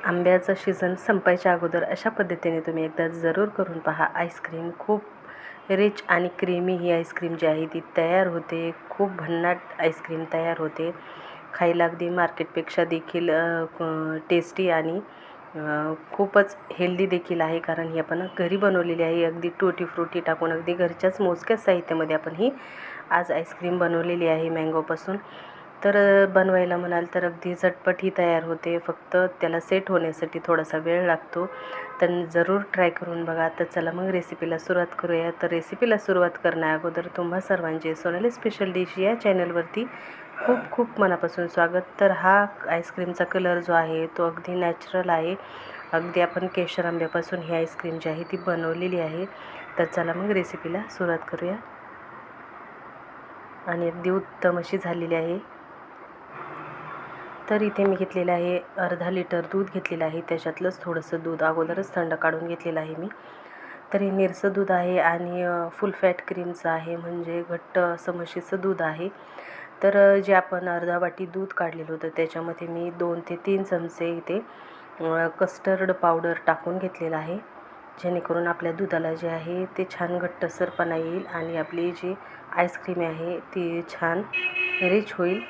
आंब्याचं सीझन संपायच्या अगोदर अशा पद्धतीने तुम्ही एकदा जरूर करून पहा. आईस्क्रीम खूप रिच आणि क्रीमी ही आईस्क्रीम जी आहे ती तयार होते. खूप भन्नाट आईस्क्रीम तयार होते. खायला अगदी मार्केटपेक्षा देखील टेस्टी आणि खूपच हेल्दी देखील आहे, कारण ही आपण घरी बनवलेली आहे. अगदी टूटी फ्रुटी टाकून अगदी घरच्याच मोजक्याच साहित्यामध्ये आपण ही आज आईस्क्रीम बनवलेली आहे मँगोपासून. तर बनवायला म्हणाल तर अगदी झटपट ही तयार होते. फक्त त्याला सेट होण्यासाठी थोडासा वेळ लागतो. तर जरूर ट्राय करून बघा. तर चला मग रेसिपीला सुरुवात करूया. तर रेसिपीला सुरुवात करण्या अगोदर तुम्हा सर्वांचे सोनाली स्पेशल डिश या चॅनलवरती खूप खूप मनापासून स्वागत. तर हा आईस्क्रीमचा कलर जो आहे तो अगदी नॅचरल आहे. अगदी आपण केशर आंब्यापासून ही आईस्क्रीम जी आहे ती बनवलेली आहे. तर चला मग रेसिपीला सुरुवात करूया. आणि अगदी उत्तम अशी झालेली आहे. तर इथे मी घेतलेलं आहे अर्धा लिटर दूध घेतलेलं आहे. त्याच्यातलंच थोडंसं दूध अगोदरच थंड काढून घेतलेलं आहे मी. तर हे निरसं दूध आहे आणि फुल फॅट क्रीमचं आहे, म्हणजे घट्ट असं म्हशीचं दूध आहे. तर जे आपण अर्धा वाटी दूध काढलेलं होतं त्याच्यामध्ये मी 2 ते 3 चमचे इथे कस्टर्ड पावडर टाकून घेतलेलं आहे, जेणेकरून आपल्या दुधाला जे आहे ते छान घट्टसरपणा येईल आणि आपली जी आईस्क्रीम आहे ती छान रिच होईल.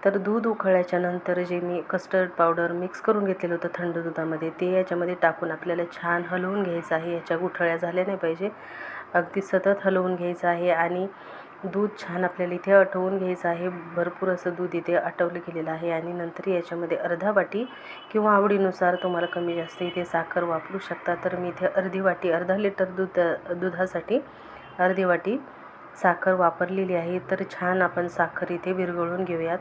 तर दूध उकळल्याच्या नंतर जे मी कस्टर्ड पावडर मिक्स करून घेतलेलं होतं थंड दुधामध्ये ते याच्यामध्ये टाकून आपल्याला छान हलवून घ्यायचं आहे. याच्या गुठळ्या झाल्या नाही पाहिजे. अगदी सतत हलवून घ्यायचं आहे आणि दूध छान आपल्याला इथे आटवून घ्यायचं आहे. भरपूर असं दूध इथे आटवलं गेलेलं आहे. आणि नंतर याच्यामध्ये अर्धा वाटी किंवा आवडीनुसार तुम्हाला कमी जास्त इथे साखर वापरू शकता. तर मी इथे अर्धी वाटी, अर्धा लिटर दुधासाठी अर्धी वाटी साखर वापरलेली आहे. तर छान आपण साखर इथे विरघळून घेऊयात.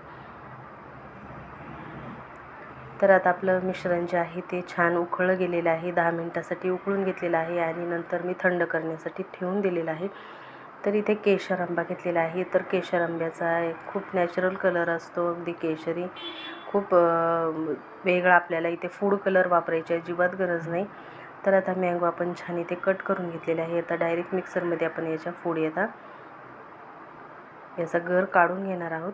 तर आता आपलं मिश्रण जे आहे ते छान उकळलं गेलेलं आहे. 10 मिनिटासाठी उकळून घेतलेलं आहे आणि नंतर मी थंड करण्यासाठी ठेवून दिलेलं आहे. तर इथे केशर आंबा घेतलेला आहे. तर केशर आंब्याचा खूप नॅचरल कलर असतो, अगदी केशरी. खूप वेगळा आपल्याला इथे फूड कलर वापरायची अजिबात गरज नाही. तर आता मँगो आपण छान इथे कट करून घेतलेले आहे. आता डायरेक्ट मिक्सरमध्ये आपण याच्या फोडी आता याचा गर काढून घेणार आहोत.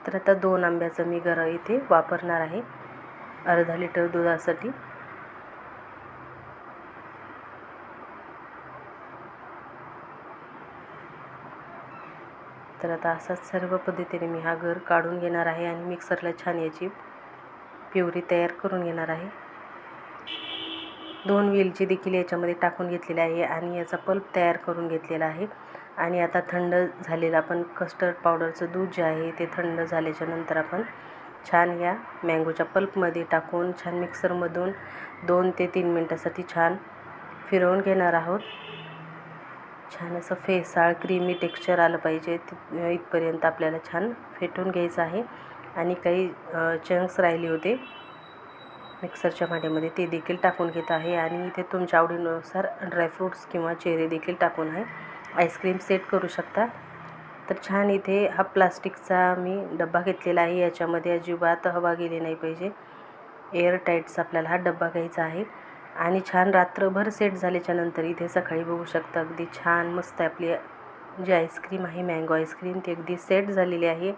तर आता 2 आंब्याचं मी गर इथे वापरणार आहे अर्धा लिटर दुधासाठी. तर आता असाच सर्व पद्धतीने मी हा गर काढून घेणार आहे आणि मिक्सरला छान याची प्युरी तयार करून घेणार आहे. 2 वेलची देखील याच्यामध्ये टाकून घेतलेली आहे आणि याचा पल्प तयार करून घेतलेला आहे. आणि आता थंड झालेलं आपण कस्टर्ड पावडरचं दूध जे आहे ते थंड झाल्याच्या नंतर आपण छान या मँगोच्या पल्पमध्ये टाकून छान मिक्सरमधून 2 ते 3 मिनटासाठी छान फिरवून घेणार आहोत. छान असं फेसाळ क्रीमी टेक्स्चर आलं पाहिजे इथपर्यंत आपल्याला छान फेटून घ्यायचं आहे. आणि काही चंक्स राहिले होते मिक्सरच्या भांड्यामध्ये ते देखील टाकून घेत आहे. आणि इथे तुमच्या आवडीनुसार ड्रायफ्रूट्स किंवा चेरी देखील टाकून आहे आईस्क्रीम सेट करू शकता. तर छान इथे हा प्लास्टिकचा मी डब्बा घेतलेला आहे. याच्यामध्ये अजिबात हवा गेली नाही पाहिजे. एअर टाईट्स आपल्याला हा डब्बा घ्यायचा आहे. आणि छान रात्रभर सेट झाल्याच्या नंतर इथे सकाळी बघू शकता अगदी छान मस्त आपली जी आईस्क्रीम आहे मँगो आईस्क्रीम ती अगदी सेट झालेली आहे.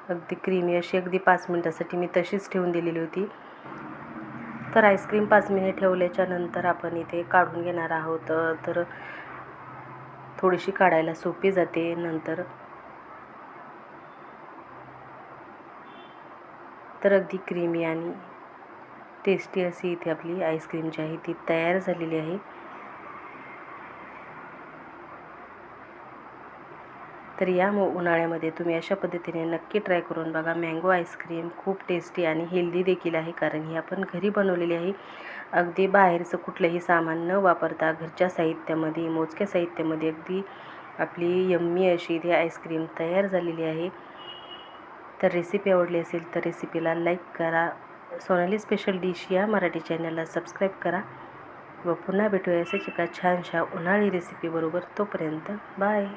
अगदी क्रीमी अशी अगदी 5 मिनिटासाठी मी तशीच ठेवून दिलेली होती. तर आईस्क्रीम 5 मिनिट ठेवल्याच्या नंतर आपण इथे काढून घेणार आहोत. तर थोडीशी काढायला सोपी जाते नंतर. तर अगदी क्रीमी आणि टेस्टी अशी इथे आपली आईस्क्रीम जी आहे ती तयार झालेली आहे. तर या उन्हाळ्यामध्ये तुम्ही अशा पद्धतीने नक्की ट्राय करून बघा. मँगो आईस्क्रीम खूप टेस्टी आणि हेल्दी देखील आहे, कारण ही आपण घरी बनवलेली आहे. अगदी बाहेरचं कुठलंही सामान न वापरता घरच्या साहित्यामध्ये, मोजक्या साहित्यामध्ये अगदी आपली यम्मी अशी इथे आईस्क्रीम तयार झालेली आहे. तर रेसिपी आवडली असेल तर रेसिपीला लाईक करा. सोनाली स्पेशल डिश या मराठी चॅनलला सबस्क्राईब करा व पुन्हा भेटूया असेच एका छानशा उन्हाळी रेसिपीबरोबर. तोपर्यंत बाय.